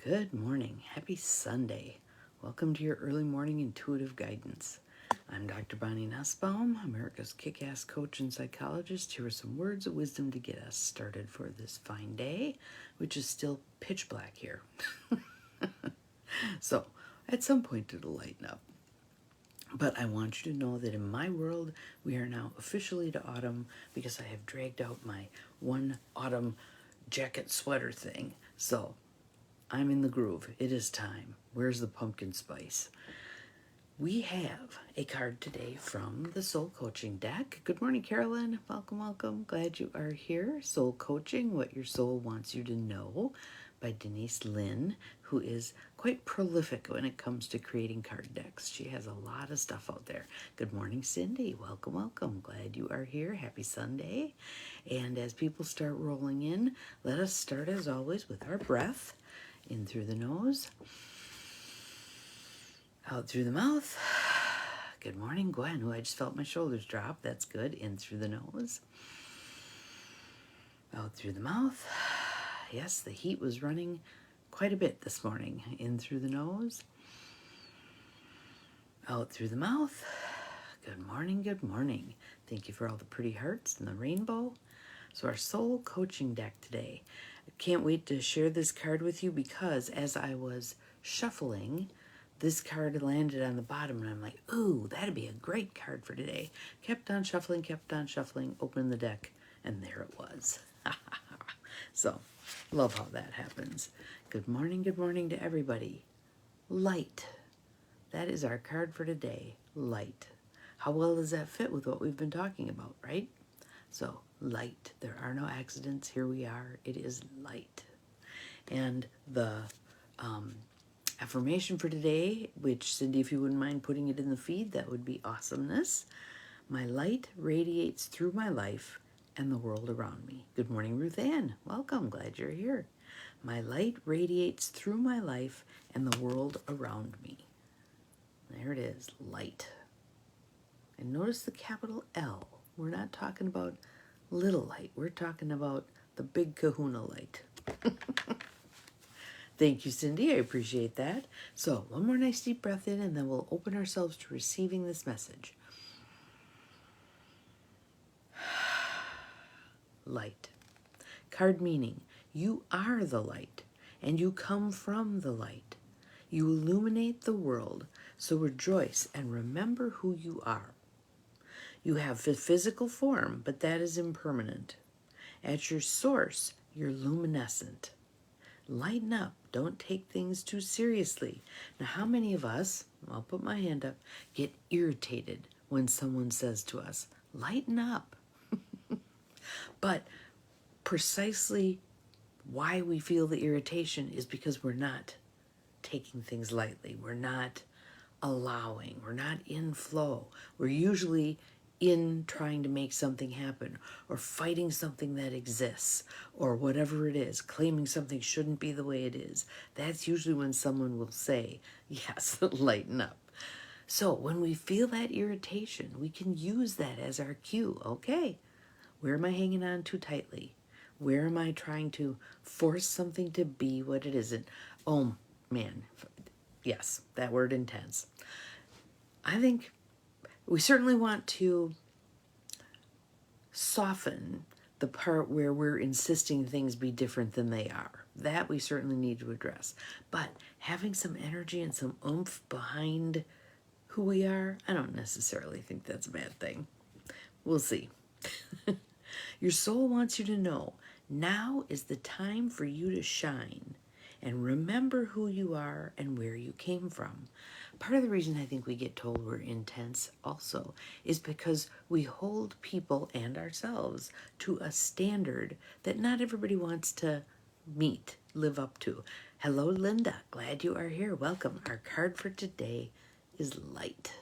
Good morning. Happy Sunday. Welcome to your early morning intuitive guidance. I'm Dr. Bonnie Nussbaum, America's kick-ass coach and psychologist. Here are some words of wisdom to get us started for this fine day, which is still pitch black here. So, at some point it'll lighten up. But I want you to know that in my world, we are now officially to autumn because I have dragged out my one autumn jacket sweater thing. So, I'm in the groove. It is time. Where's the pumpkin spice? We have a card today from the Soul Coaching deck. Good morning, Carolyn. Welcome, welcome. Glad you are here. Soul Coaching, What Your Soul Wants You to Know by Denise Lynn, who is quite prolific when it comes to creating card decks. She has a lot of stuff out there. Good morning, Cindy. Welcome, welcome. Glad you are here. Happy Sunday. And as people start rolling in, let us start as always with our breath. In through the nose, out through the mouth. Good morning, Gwen. Oh, I just felt my shoulders drop. That's good. In through the nose, out through the mouth. Yes, the heat was running quite a bit this morning. In through the nose, out through the mouth. Good morning, good morning. Thank you for all the pretty hearts and the rainbow. So our soul coaching deck today. I can't wait to share this card with you because as I was shuffling, this card landed on the bottom and I'm like, ooh, that'd be a great card for today. Kept on shuffling, opened the deck, and there it was. So, love how that happens. Good morning to everybody. Light. That is our card for today, light. How well does that fit with what we've been talking about, right? So, light. There are no accidents. Here we are. It is light. And the affirmation for today, which, Cindy, if you wouldn't mind putting it in the feed, that would be awesomeness. My light radiates through my life and the world around me. Good morning, Ruth Ann. Welcome. Glad you're here. My light radiates through my life and the world around me. There it is, light. And notice the capital L. We're not talking about little light. We're talking about the big kahuna light. Thank you, Cindy. I appreciate that. So one more nice deep breath in, and then we'll open ourselves to receiving this message. Light. Card meaning, you are the light, and you come from the light. You illuminate the world, so rejoice and remember who you are. You have a physical form, but that is impermanent. At your source, you're luminescent. Lighten up. Don't take things too seriously. Now, how many of us, I'll put my hand up, get irritated when someone says to us, lighten up? But precisely why we feel the irritation is because we're not taking things lightly. We're not allowing. We're not in flow. We're usually in trying to make something happen or fighting something that exists or whatever it is, claiming something shouldn't be the way it is. That's usually when someone will say, yes, lighten up. So when we feel that irritation, we can use that as our cue. Okay, where am I hanging on too tightly? Where am I trying to force something to be what it isn't? Oh, man. Yes, that word intense. I think we certainly want to soften the part where we're insisting things be different than they are. That we certainly need to address. But having some energy and some oomph behind who we are, I don't necessarily think that's a bad thing. We'll see. Your soul wants you to know now is the time for you to shine and remember who you are and where you came from. Part of the reason I think we get told we're intense also is because we hold people and ourselves to a standard that not everybody wants to meet, live up to. Hello, Linda. Glad you are here. Welcome. Our card for today is light.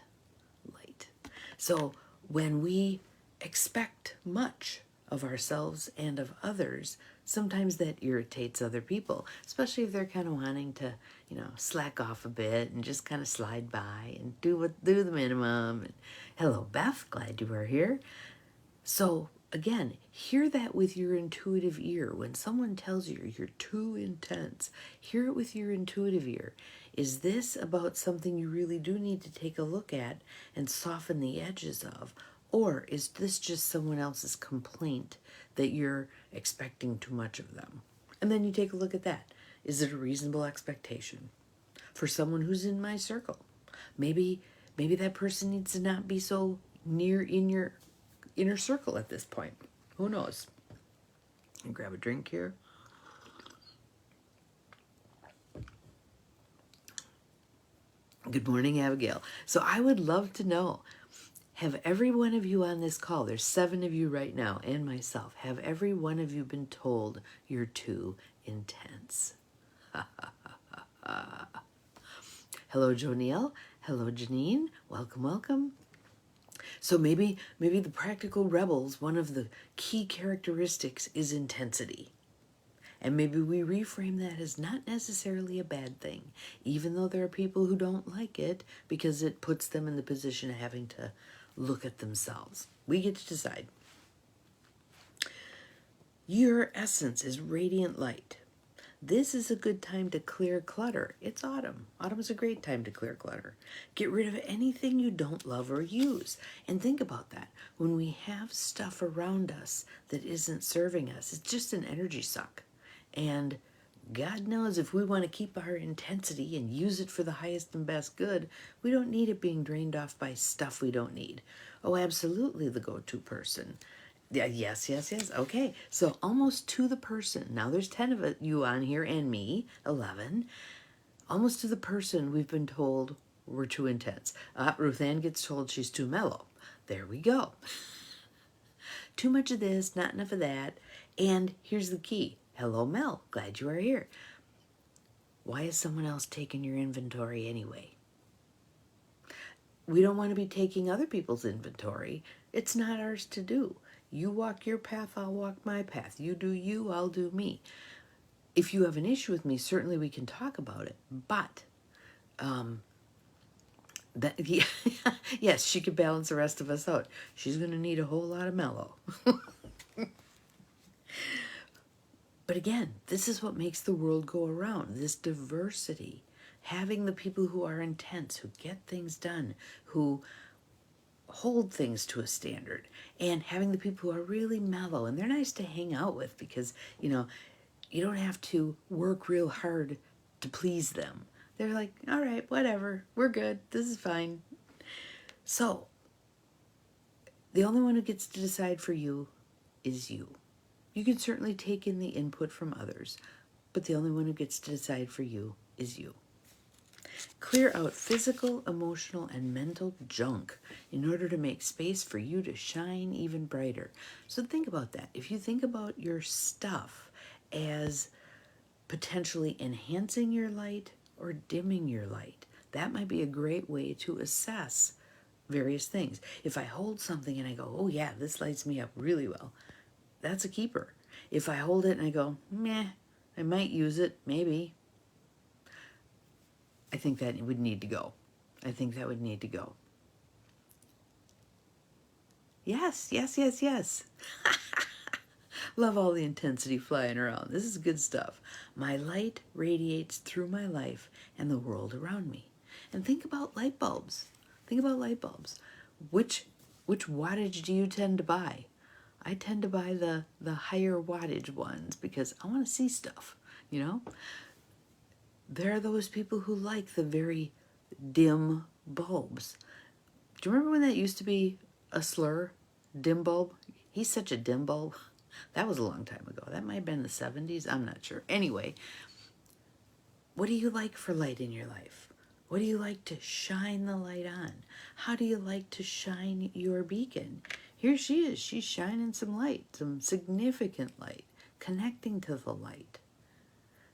Light. So when we expect much of ourselves and of others, sometimes that irritates other people, especially if they're kind of wanting to, slack off a bit and just kind of slide by and do the minimum. And hello, Beth. Glad you are here. So Again, hear that with your intuitive ear. When someone tells you you're too intense, hear it with your intuitive ear. Is this about something you really do need to take a look at and soften the edges of? Or is this just someone else's complaint that you're expecting too much of them? And then you take a look at that. Is it a reasonable expectation for someone who's in my circle? Maybe that person needs to not be so near in your inner circle at this point. Who knows? And grab a drink here. Good morning, Abigail. So I would love to know, have every one of you on this call, there's 7 of you right now, and myself, have every one of you been told you're too intense? Hello, Joniel. Hello, Janine. Welcome, welcome. So maybe the practical rebels, one of the key characteristics is intensity. And maybe we reframe that as not necessarily a bad thing, even though there are people who don't like it because it puts them in the position of having to look at themselves. We get to decide. Your essence is radiant light. This is a good time to clear clutter. It's autumn. Autumn is a great time to clear clutter. Get rid of anything you don't love or use. And think about that. When we have stuff around us that isn't serving us, it's just an energy suck. And God knows if we want to keep our intensity and use it for the highest and best good, we don't need it being drained off by stuff we don't need. Oh, absolutely the go-to person. Yeah, yes. Okay, so almost to the person. Now there's 10 of you on here and me, 11. Almost to the person we've been told we're too intense. Ruth Ann gets told she's too mellow. There we go. Too much of this, not enough of that. And here's the key. Hello, Mel. Glad you are here. Why is someone else taking your inventory anyway? We don't want to be taking other people's inventory. It's not ours to do. You walk your path, I'll walk my path. You do you, I'll do me. If you have an issue with me, certainly we can talk about it. But, yeah, yes, she could balance the rest of us out. She's going to need a whole lot of mellow. But again, this is what makes the world go around, this diversity. Having the people who are intense, who get things done, who hold things to a standard, and having the people who are really mellow, and they're nice to hang out with because, you don't have to work real hard to please them. They're like, all right, whatever, we're good, this is fine. So, the only one who gets to decide for you is you. You can certainly take in the input from others, but the only one who gets to decide for you is you. Clear out physical, emotional, and mental junk in order to make space for you to shine even brighter. So think about that. If you think about your stuff as potentially enhancing your light or dimming your light, that might be a great way to assess various things. If I hold something and I go, oh yeah, this lights me up really well, that's a keeper. If I hold it and I go, meh, I might use it, maybe, I think that would need to go. I think that would need to go. Yes. Love all the intensity flying around. This is good stuff. My light radiates through my life and the world around me. And think about light bulbs. Which wattage do you tend to buy? I tend to buy the higher wattage ones because I want to see stuff, There are those people who like the very dim bulbs. Do you remember when that used to be a slur? Dim bulb? He's such a dim bulb. That was a long time ago. That might have been the 70s. I'm not sure. Anyway, what do you like for light in your life? What do you like to shine the light on? How do you like to shine your beacon? Here she is. She's shining some light, some significant light, connecting to the light.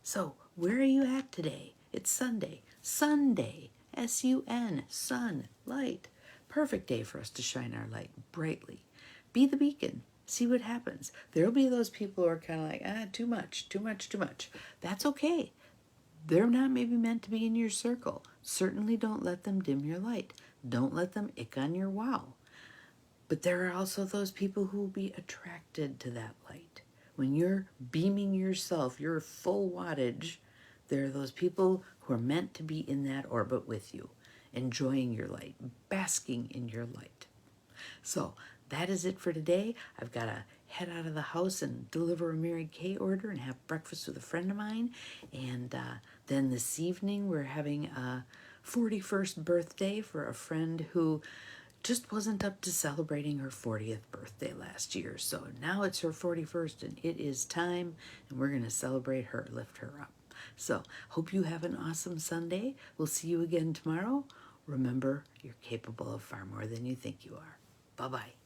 So, where are you at today? It's Sunday. Sunday. S-U-N. Sun. Light. Perfect day for us to shine our light brightly. Be the beacon. See what happens. There'll be those people who are kind of like, too much. That's okay. They're not maybe meant to be in your circle. Certainly don't let them dim your light. Don't let them ick on your wow. But there are also those people who will be attracted to that light. When you're beaming yourself, your full wattage, there are those people who are meant to be in that orbit with you, enjoying your light, basking in your light. So that is it for today. I've got to head out of the house and deliver a Mary Kay order and have breakfast with a friend of mine. And then this evening we're having a 41st birthday for a friend who just wasn't up to celebrating her 40th birthday last year. So now it's her 41st and it is time, and we're going to celebrate her, lift her up. So hope you have an awesome Sunday. We'll see you again tomorrow. Remember, you're capable of far more than you think you are. Bye-bye.